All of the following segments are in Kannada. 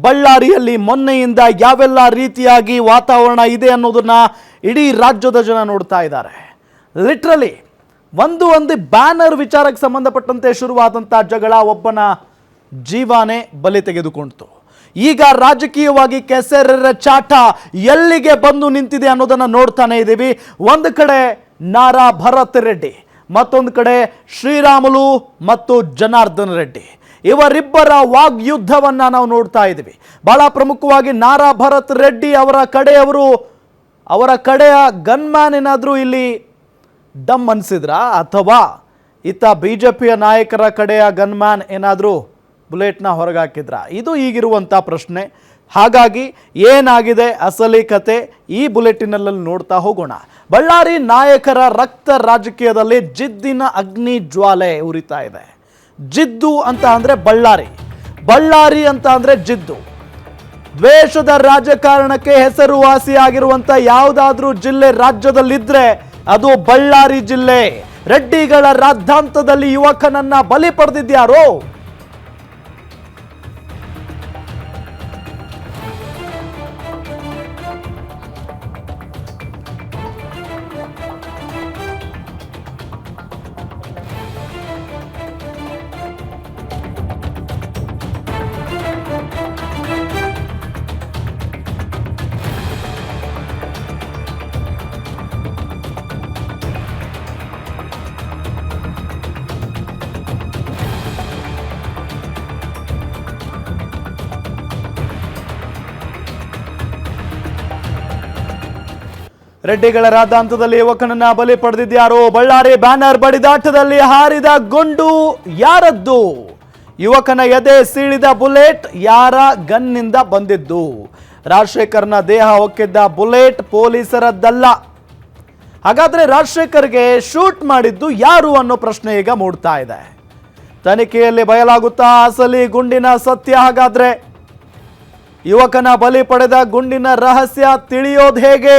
ಬಳ್ಳಾರಿಯಲ್ಲಿ ಮೊನ್ನೆಯಿಂದ ಯಾವೆಲ್ಲ ರೀತಿಯಾಗಿ ವಾತಾವರಣ ಇದೆ ಅನ್ನೋದನ್ನ ಇಡೀ ರಾಜ್ಯದ ಜನ ನೋಡ್ತಾ ಇದ್ದಾರೆ. ಲಿಟ್ರಲಿ ಒಂದು ಬ್ಯಾನರ್ ವಿಚಾರಕ್ಕೆ ಸಂಬಂಧಪಟ್ಟಂತೆ ಶುರುವಾದಂಥ ಜಗಳ ಒಬ್ಬನ ಜೀವನೇ ಬಲಿ ತೆಗೆದುಕೊಂಡಿತು. ಈಗ ರಾಜಕೀಯವಾಗಿ ಕೆಸರೆರ ಚಾಟ ಎಲ್ಲಿಗೆ ಬಂದು ನಿಂತಿದೆ ಅನ್ನೋದನ್ನು ನೋಡ್ತಾನೆ ಇದ್ದೀವಿ. ಒಂದು ಕಡೆ ನಾರಾ ಭರತ್ ರೆಡ್ಡಿ, ಮತ್ತೊಂದು ಕಡೆ ಶ್ರೀರಾಮುಲು ಮತ್ತು ಜನಾರ್ದನ್ ರೆಡ್ಡಿ, ಇವರಿಬ್ಬರ ವಾಗ್ಯುದ್ಧವನ್ನ ನಾವು ನೋಡ್ತಾ ಇದ್ದೀವಿ. ಬಹಳ ಪ್ರಮುಖವಾಗಿ ನಾರಾ ಭರತ್ ರೆಡ್ಡಿ ಅವರ ಕಡೆಯ ಗನ್ಮ್ಯಾನ್ ಏನಾದರೂ ಇಲ್ಲಿ ಡಮ್ ಅನ್ಸಿದ್ರ, ಅಥವಾ ಇತ್ತ ಬಿಜೆಪಿಯ ನಾಯಕರ ಕಡೆಯ ಗನ್ಮ್ಯಾನ್ ಏನಾದರೂ ಬುಲೆಟ್ನ ಹೊರಗೆ ಹಾಕಿದ್ರ? ಇದು ಈಗಿರುವಂಥ ಪ್ರಶ್ನೆ. ಹಾಗಾಗಿ ಏನಾಗಿದೆ ಅಸಲಿ ಕತೆ ಈ ಬುಲೆಟಿನಲ್ಲಿ ನೋಡ್ತಾ ಹೋಗೋಣ. ಬಳ್ಳಾರಿ ನಾಯಕರ ರಕ್ತ ರಾಜಕೀಯದಲ್ಲಿ ಜಿದ್ದಿನ ಅಗ್ನಿ ಜ್ವಾಲೆ ಉರಿತಾ ಇದೆ. ಜಿದ್ದು ಅಂತ ಅಂದರೆ ಬಳ್ಳಾರಿ ಅಂತ ಅಂದರೆ ಜಿದ್ದು. ದ್ವೇಷದ ರಾಜಕಾರಣಕ್ಕೆ ಹೆಸರುವಾಸಿಯಾಗಿರುವಂಥ ಯಾವುದಾದ್ರೂ ಜಿಲ್ಲೆ ರಾಜ್ಯದಲ್ಲಿದ್ದರೆ ಅದು ಬಳ್ಳಾರಿ ಜಿಲ್ಲೆ. ರೆಡ್ಡಿಗಳ ರಾದ್ಧಾಂತದಲ್ಲಿ ಯುವಕನನ್ನ ಬಲಿ ಪಡೆದಿದ್ಯಾರೋ? ರೆಡ್ಡಿಗಳ ರಾದ್ಧಾಂತದಲ್ಲಿ ಯುವಕನನ್ನ ಬಲಿ ಪಡೆದಿದ್ಯಾರೋ? ಬಳ್ಳಾರಿ ಬ್ಯಾನರ್ ಬಡಿದಾಟದಲ್ಲಿ ಹಾರಿದ ಗುಂಡು ಯಾರದ್ದು? ಯುವಕನ ಎದೆ ಸೀಳಿದ ಬುಲೆಟ್ ಯಾರ ಗನ್ನಿಂದ ಬಂದಿದ್ದು? ರಾಜಶೇಖರ್ನ ದೇಹ ಹೊಕ್ಕಿದ್ದ ಬುಲೆಟ್ ಪೊಲೀಸರದ್ದಲ್ಲ. ಹಾಗಾದ್ರೆ ರಾಜಶೇಖರ್ಗೆ ಶೂಟ್ ಮಾಡಿದ್ದು ಯಾರು ಅನ್ನೋ ಪ್ರಶ್ನೆ ಈಗ ಮೂಡ್ತಾ ಇದೆ. ತನಿಖೆಯಲ್ಲಿ ಬಯಲಾಗುತ್ತಾ ಅಸಲಿ ಗುಂಡಿನ ಸತ್ಯ? ಹಾಗಾದ್ರೆ ಯುವಕನ ಬಲಿ ಪಡೆದ ಗುಂಡಿನ ರಹಸ್ಯ ತಿಳಿಯೋದು ಹೇಗೆ?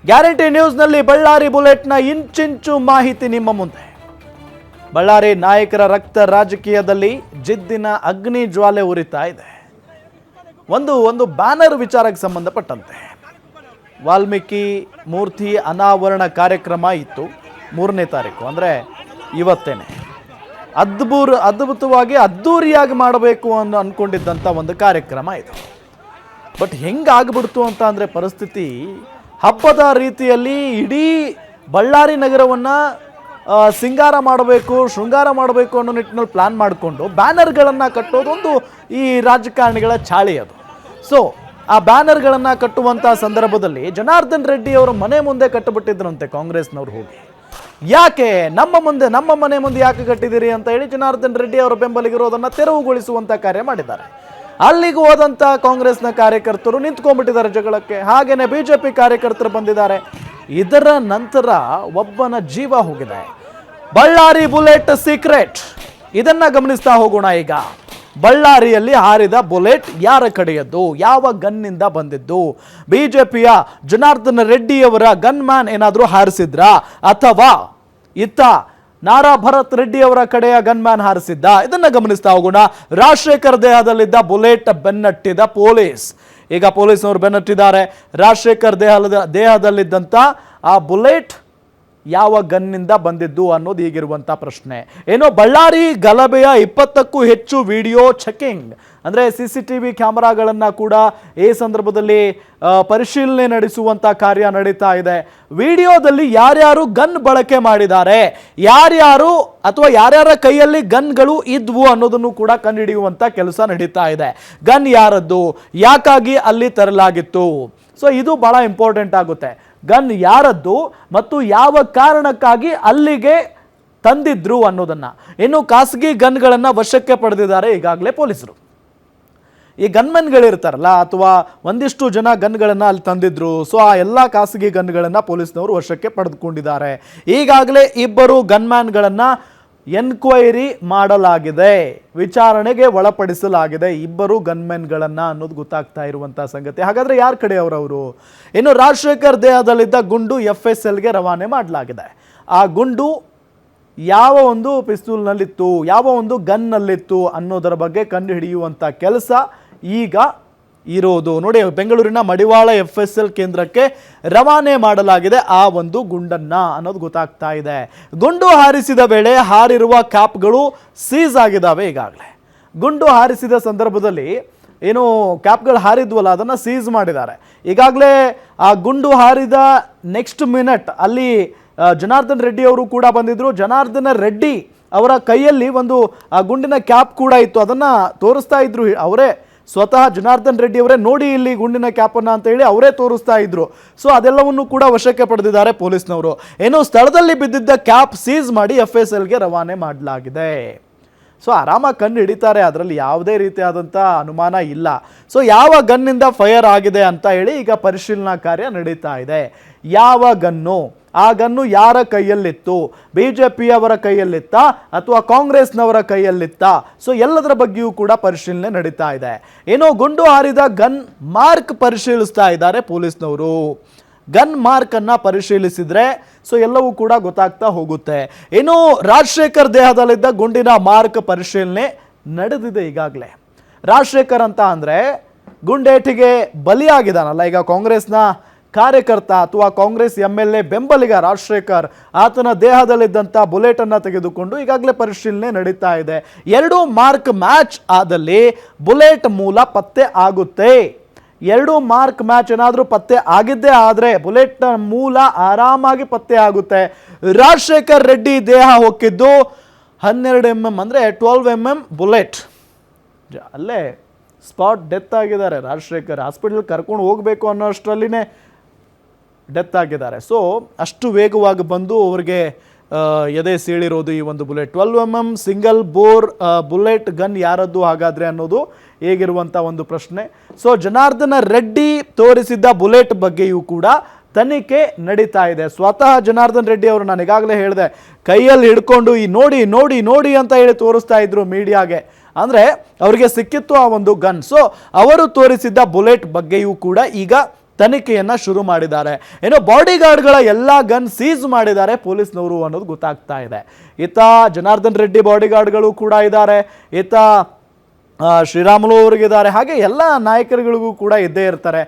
ಗ್ಯಾರಂಟಿ ನ್ಯೂಸ್ನಲ್ಲಿ ಬಳ್ಳಾರಿ ಬುಲೆಟ್ನ ಇಂಚಿಂಚು ಮಾಹಿತಿ ನಿಮ್ಮ ಮುಂದೆ. ಬಳ್ಳಾರಿ ನಾಯಕರ ರಕ್ತ ರಾಜಕೀಯದಲ್ಲಿ ಜಿದ್ದಿನ ಅಗ್ನಿ ಜ್ವಾಲೆ ಉರಿತಾ ಇದೆ. ಒಂದು ಬ್ಯಾನರ್ ವಿಚಾರಕ್ಕೆ ಸಂಬಂಧಪಟ್ಟಂತೆ ವಾಲ್ಮೀಕಿ ಮೂರ್ತಿ ಅನಾವರಣ ಕಾರ್ಯಕ್ರಮ ಇತ್ತು 3ನೇ ತಾರೀಕು, ಅಂದರೆ ಇವತ್ತೇನೆ. ಅದ್ಭುತವಾಗಿ ಅದ್ದೂರಿಯಾಗಿ ಮಾಡಬೇಕು ಅಂದ್ಕೊಂಡಿದ್ದಂಥ ಒಂದು ಕಾರ್ಯಕ್ರಮ ಇದು. ಬಟ್ ಹೆಂಗಾಗ್ಬಿಡ್ತು ಅಂತ ಅಂದರೆ ಪರಿಸ್ಥಿತಿ, ಹಬ್ಬದ ರೀತಿಯಲ್ಲಿ ಇಡೀ ಬಳ್ಳಾರಿ ನಗರವನ್ನು ಶೃಂಗಾರ ಮಾಡಬೇಕು ಅನ್ನೋ ನಿಟ್ಟಿನಲ್ಲಿ ಪ್ಲಾನ್ ಮಾಡಿಕೊಂಡು ಬ್ಯಾನರ್ಗಳನ್ನು ಕಟ್ಟೋದೊಂದು ಈ ರಾಜಕಾರಣಿಗಳ ಚಾಳಿ ಅದು. ಸೊ ಆ ಬ್ಯಾನರ್ಗಳನ್ನು ಕಟ್ಟುವಂಥ ಸಂದರ್ಭದಲ್ಲಿ ಜನಾರ್ದನ್ ರೆಡ್ಡಿ ಅವರ ಮನೆ ಮುಂದೆ ಕಟ್ಟಿಬಿಟ್ಟಿದ್ರಂತೆ ಕಾಂಗ್ರೆಸ್ನವ್ರು ಹೋಗಿ. ಯಾಕೆ ನಮ್ಮ ಮನೆ ಮುಂದೆ ಯಾಕೆ ಕಟ್ಟಿದ್ದೀರಿ ಅಂತ ಹೇಳಿ ಜನಾರ್ದನ್ ರೆಡ್ಡಿ ಅವರ ಬೆಂಬಲಿಗರು ಅದನ್ನು ತೆರವುಗೊಳಿಸುವಂಥ ಕಾರ್ಯ ಮಾಡಿದ್ದಾರೆ. ಅಲ್ಲಿಗೆ ಹೋದಂಥ ಕಾಂಗ್ರೆಸ್ನ ಕಾರ್ಯಕರ್ತರು ನಿಂತ್ಕೊಂಡ್ಬಿಟ್ಟಿದ್ದಾರೆ ಜಗಳಕ್ಕೆ. ಹಾಗೇನೆ ಬಿಜೆಪಿ ಕಾರ್ಯಕರ್ತರು ಬಂದಿದ್ದಾರೆ. ಇದರ ನಂತರ ಒಬ್ಬನ ಜೀವ ಹೋಗಿದೆ. ಬಳ್ಳಾರಿ ಬುಲೆಟ್ ಸೀಕ್ರೆಟ್, ಇದನ್ನ ಗಮನಿಸ್ತಾ ಹೋಗೋಣ. ಈಗ ಬಳ್ಳಾರಿಯಲ್ಲಿ ಹಾರಿದ ಬುಲೆಟ್ ಯಾರ ಕಡೆಯದ್ದು? ಯಾವ ಗನ್ನಿಂದ ಬಂದಿದ್ದು? ಬಿಜೆಪಿಯ ಜನಾರ್ದನ್ ರೆಡ್ಡಿಯವರ ಗನ್ ಮ್ಯಾನ್ ಏನಾದರೂ ಹಾರಿಸಿದ್ರಾ, ಅಥವಾ ಇತ್ತ ನಾರಾ ಭರತ್ ರೆಡ್ಡಿ ಅವರ ಕಡೆಯ ಗನ್ಮ್ಯಾನ್ ಹಾರಿಸಿದ್ದ? ಇದನ್ನ ಗಮನಿಸ್ತಾ ಹೋಗೋಣ. ರಾಜಶೇಖರ್ ದೇಹದಲ್ಲಿದ್ದ ಬುಲೆಟ್ ಬೆನ್ನಟ್ಟಿದ ಪೊಲೀಸ್. ಈಗ ಪೊಲೀಸ್ನವರು ಬೆನ್ನಟ್ಟಿದ್ದಾರೆ. ರಾಜಶೇಖರ್ ದೇಹದಲ್ಲಿದ್ದಂಥ ಆ ಬುಲೆಟ್ ಯಾವ ಗನ್ನಿಂದ ಬಂದಿದ್ದು ಅನ್ನೋದು ಈಗಿರುವಂಥ ಪ್ರಶ್ನೆ. ಏನೋ ಬಳ್ಳಾರಿ ಗಲಭೆಯ 20ಕ್ಕೂ ಹೆಚ್ಚು ವಿಡಿಯೋ ಚೆಕಿಂಗ್, ಅಂದರೆ CCTV ಕ್ಯಾಮರಾಗಳನ್ನು ಕೂಡ ಈ ಸಂದರ್ಭದಲ್ಲಿ ಪರಿಶೀಲನೆ ನಡೆಸುವಂಥ ಕಾರ್ಯ ನಡೀತಾ ಇದೆ. ವಿಡಿಯೋದಲ್ಲಿ ಯಾರ್ಯಾರು ಗನ್ ಬಳಕೆ ಮಾಡಿದ್ದಾರೆ, ಯಾರ್ಯಾರ ಕೈಯಲ್ಲಿ ಗನ್ಗಳು ಇದ್ವು ಅನ್ನೋದನ್ನು ಕೂಡ ಕಂಡುಹಿಡಿಯುವಂಥ ಕೆಲಸ ನಡೀತಾ ಇದೆ. ಗನ್ ಯಾರದ್ದು, ಯಾಕಾಗಿ ಅಲ್ಲಿ ತರಲಾಗಿತ್ತು? ಸೊ ಇದು ಬಹಳ ಇಂಪಾರ್ಟೆಂಟ್ ಆಗುತ್ತೆ. ಗನ್ ಯಾರದ್ದು ಮತ್ತು ಯಾವ ಕಾರಣಕ್ಕಾಗಿ ಅಲ್ಲಿಗೆ ತಂದಿದ್ರು ಅನ್ನೋದನ್ನ. ಇನ್ನು ಖಾಸಗಿ ಗನ್ಗಳನ್ನು ವಶಕ್ಕೆ ಪಡೆದಿದ್ದಾರೆ ಈಗಾಗಲೇ ಪೊಲೀಸರು. ಈ ಗನ್ಮೆನ್ಗಳಿರ್ತಾರಲ್ಲ, ಅಥವಾ ಒಂದಿಷ್ಟು ಜನ ಗನ್ಗಳನ್ನು ಅಲ್ಲಿ ತಂದಿದ್ರು. ಸೊ ಆ ಎಲ್ಲ ಖಾಸಗಿ ಗನ್ಗಳನ್ನು ಪೊಲೀಸ್ನವರು ವಶಕ್ಕೆ ಪಡೆದುಕೊಂಡಿದ್ದಾರೆ. ಈಗಾಗಲೇ 2 ಗನ್ಮ್ಯಾನ್ಗಳನ್ನು ಎನ್ಕ್ವೈರಿ ಮಾಡಲಾಗಿದೆ, ವಿಚಾರಣೆಗೆ ಒಳಪಡಿಸಲಾಗಿದೆ 2 ಗನ್ಮೆನ್ಗಳನ್ನು ಅನ್ನೋದು ಗೊತ್ತಾಗ್ತಾ ಇರುವಂಥ ಸಂಗತಿ. ಹಾಗಾದರೆ ಯಾರ ಕಡೆಯವರವರು? ಇನ್ನು ರಾಜಶೇಖರ್ ದೇಹದಲ್ಲಿದ್ದ ಗುಂಡು FSLಗೆ ರವಾನೆ ಮಾಡಲಾಗಿದೆ. ಆ ಗುಂಡು ಯಾವ ಒಂದು ಪಿಸ್ತೂಲ್ನಲ್ಲಿತ್ತು, ಯಾವ ಒಂದು ಗನ್ನಲ್ಲಿತ್ತು ಅನ್ನೋದರ ಬಗ್ಗೆ ಕಂಡುಹಿಡಿಯುವಂಥ ಕೆಲಸ ಈಗ ಇರೋದು. ನೋಡಿ, ಬೆಂಗಳೂರಿನ ಮಡಿವಾಳ FSL ಕೇಂದ್ರಕ್ಕೆ ರವಾನೆ ಮಾಡಲಾಗಿದೆ ಆ ಒಂದು ಗುಂಡನ್ನ ಅನ್ನೋದು ಗೊತ್ತಾಗ್ತಾ ಇದೆ. ಗುಂಡು ಹಾರಿಸಿದ ವೇಳೆ ಹಾರಿರುವ ಕ್ಯಾಪ್ಗಳು ಸೀಸ್ ಆಗಿದ್ದಾವೆ. ಈಗಾಗಲೇ ಗುಂಡು ಹಾರಿಸಿದ ಸಂದರ್ಭದಲ್ಲಿ ಏನು ಕ್ಯಾಪ್ಗಳು ಹಾರಿದ್ವಲ್ಲ ಅದನ್ನು ಸೀಸ್ ಮಾಡಿದ್ದಾರೆ. ಈಗಾಗಲೇ ಆ ಗುಂಡು ಹಾರಿದ ನೆಕ್ಸ್ಟ್ ಮಿನಿಟ್ ಅಲ್ಲಿ ಜನಾರ್ದನ್ ರೆಡ್ಡಿ ಅವರು ಕೂಡ ಬಂದಿದ್ರು. ಜನಾರ್ದನ ರೆಡ್ಡಿ ಅವರ ಕೈಯಲ್ಲಿ ಒಂದು ಆ ಗುಂಡಿನ ಕ್ಯಾಪ್ ಕೂಡ ಇತ್ತು, ಅದನ್ನು ತೋರಿಸ್ತಾ ಇದ್ರು ಅವರೇ, ಸ್ವತಃ ಜನಾರ್ದನ್ ರೆಡ್ಡಿ ಅವರೇ, ನೋಡಿ ಇಲ್ಲಿ ಗುಂಡಿನ ಕ್ಯಾಪನ್ನು ಅಂತ ಹೇಳಿ ಅವರೇ ತೋರಿಸ್ತಾ ಇದ್ರು. ಸೊ ಅದೆಲ್ಲವನ್ನು ಕೂಡ ವಶಕ್ಕೆ ಪಡೆದಿದ್ದಾರೆ ಪೊಲೀಸ್ನವರು. ಏನು ಸ್ಥಳದಲ್ಲಿ ಬಿದ್ದಿದ್ದ ಕ್ಯಾಪ್ ಸೀಸ್ ಮಾಡಿ FSLಗೆ ರವಾನೆ ಮಾಡಲಾಗಿದೆ. ಸೊ ಆರಾಮಾಗಿ ಕಣ್ಣು ಹಿಡಿತಾರೆ, ಅದರಲ್ಲಿ ಯಾವುದೇ ರೀತಿಯಾದಂಥ ಅನುಮಾನ ಇಲ್ಲ. ಸೊ ಯಾವ ಗನ್ನಿಂದ ಫೈರ್ ಆಗಿದೆ ಅಂತ ಹೇಳಿ ಈಗ ಪರಿಶೀಲನಾ ಕಾರ್ಯ ನಡೀತಾ ಇದೆ. ಯಾವ ಗನ್ನು, ಆ ಗನ್ನು ಯಾರ ಕೈಯಲ್ಲಿತ್ತು, BJPಯವರ ಕೈಯಲ್ಲಿತ್ತ ಅಥವಾ ಕಾಂಗ್ರೆಸ್ನವರ ಕೈಯಲ್ಲಿತ್ತ, ಸೊ ಎಲ್ಲದರ ಬಗ್ಗೆಯೂ ಕೂಡ ಪರಿಶೀಲನೆ ನಡೀತಾ ಇದೆ. ಏನೋ ಗುಂಡು ಹಾರಿದ ಗನ್ ಮಾರ್ಕ್ ಪರಿಶೀಲಿಸ್ತಾ ಇದ್ದಾರೆ ಪೊಲೀಸ್ನವರು. ಗನ್ ಮಾರ್ಕ್ ಅನ್ನ ಪರಿಶೀಲಿಸಿದ್ರೆ ಸೊ ಎಲ್ಲವೂ ಕೂಡ ಗೊತ್ತಾಗ್ತಾ ಹೋಗುತ್ತೆ. ಇನ್ನು ರಾಜಶೇಖರ್ ದೇಹದಲ್ಲಿದ್ದ ಗುಂಡಿನ ಮಾರ್ಕ್ ಪರಿಶೀಲನೆ ನಡೆದಿದೆ ಈಗಾಗಲೇ. ರಾಜಶೇಖರ್ ಅಂತ ಅಂದ್ರೆ ಗುಂಡೇಟಿಗೆ ಬಲಿಯಾಗಿದ್ದಾನಲ್ಲ, ಈಗ ಕಾಂಗ್ರೆಸ್ನ ಕಾರ್ಯಕರ್ತ ಅಥವಾ ಕಾಂಗ್ರೆಸ್ MLA ಬೆಂಬಲಿಗ ರಾಜಶೇಖರ್, ಆತನ ದೇಹದಲ್ಲಿದ್ದಂಥ ಬುಲೆಟ್ ಅನ್ನ ತೆಗೆದುಕೊಂಡು ಈಗಾಗಲೇ ಪರಿಶೀಲನೆ ನಡೀತಾ ಇದೆ. ಎರಡು ಮಾರ್ಕ್ ಮ್ಯಾಚ್ ಆದಲ್ಲಿ ಬುಲೆಟ್ ಮೂಲ ಪತ್ತೆ ಆಗುತ್ತೆ. ಎರಡು ಮಾರ್ಕ್ ಮ್ಯಾಚ್ ಏನಾದರೂ ಪತ್ತೆ ಆಗಿದ್ದೇ ಆದರೆ ಬುಲೆಟ್ ಮೂಲ ಆರಾಮಾಗಿ ಪತ್ತೆ ಆಗುತ್ತೆ. ರಾಜಶೇಖರ್ ರೆಡ್ಡಿ ದೇಹ ಹೊಕ್ಕಿದ್ದು 12 mm ಅಂದರೆ 12 mm ಬುಲೆಟ್. ಅಲ್ಲೇ ಸ್ಪಾಟ್ ಡೆತ್ ಆಗಿದ್ದಾರೆ ರಾಜಶೇಖರ್. ಹಾಸ್ಪಿಟಲ್ ಕರ್ಕೊಂಡು ಹೋಗಬೇಕು ಅನ್ನೋ ಅಷ್ಟರಲ್ಲಿನೇ ಡೆತ್ ಆಗಿದ್ದಾರೆ. ಸೊ ಅಷ್ಟು ವೇಗವಾಗಿ ಬಂದು ಅವರಿಗೆ ಎದೆ ಸೀಳಿರೋದು ಈ ಒಂದು bullet. 12 mm single bore bullet gun ಯಾರದ್ದು ಹಾಗಾದರೆ ಅನ್ನೋದು ಹೇಗಿರುವಂಥ ಒಂದು ಪ್ರಶ್ನೆ. ಸೊ ಜನಾರ್ದನ ರೆಡ್ಡಿ ತೋರಿಸಿದ್ದ ಬುಲೆಟ್ ಬಗ್ಗೆಯೂ ಕೂಡ ತನಿಖೆ ನಡೀತಾ ಇದೆ. ಸ್ವತಃ ಜನಾರ್ದನ್ ರೆಡ್ಡಿ ಅವರು, ನಾನು ಈಗಾಗಲೇ ಹೇಳಿದೆ, ಕೈಯಲ್ಲಿ ಹಿಡ್ಕೊಂಡು ಈ ನೋಡಿ ನೋಡಿ ನೋಡಿ ಅಂತ ಹೇಳಿ ತೋರಿಸ್ತಾ ಇದ್ರು ಮೀಡಿಯಾಗೆ. ಅಂದರೆ ಅವರಿಗೆ ಸಿಕ್ಕಿತ್ತು ಆ ಒಂದು ಗನ್. ಸೊ ಅವರು ತೋರಿಸಿದ್ದ ಬುಲೆಟ್ ಬಗ್ಗೆಯೂ ಕೂಡ ಈಗ ತನಿಖೆಯನ್ನ ಶುರು ಮಾಡಿದ್ದಾರೆ. ಏನೋ ಬಾಡಿಗಾರ್ಡ್ಗಳ ಎಲ್ಲ ಗನ್ ಸೀಸ್ ಮಾಡಿದ್ದಾರೆ ಪೊಲೀಸ್ನವರು ಅನ್ನೋದು ಗೊತ್ತಾಗ್ತಾ ಇದೆ. ಈತ ಜನಾರ್ದನ್ ರೆಡ್ಡಿ ಬಾಡಿಗಾರ್ಡ್ಗಳು ಕೂಡ ಇದ್ದಾರೆ, ಈತ ಶ್ರೀರಾಮುಲು ಅವರಿಗಿದ್ದಾರೆ, ಹಾಗೆ ಎಲ್ಲ ನಾಯಕರುಗಳಿಗೂ ಕೂಡ ಇದ್ದೇ ಇರ್ತಾರೆ.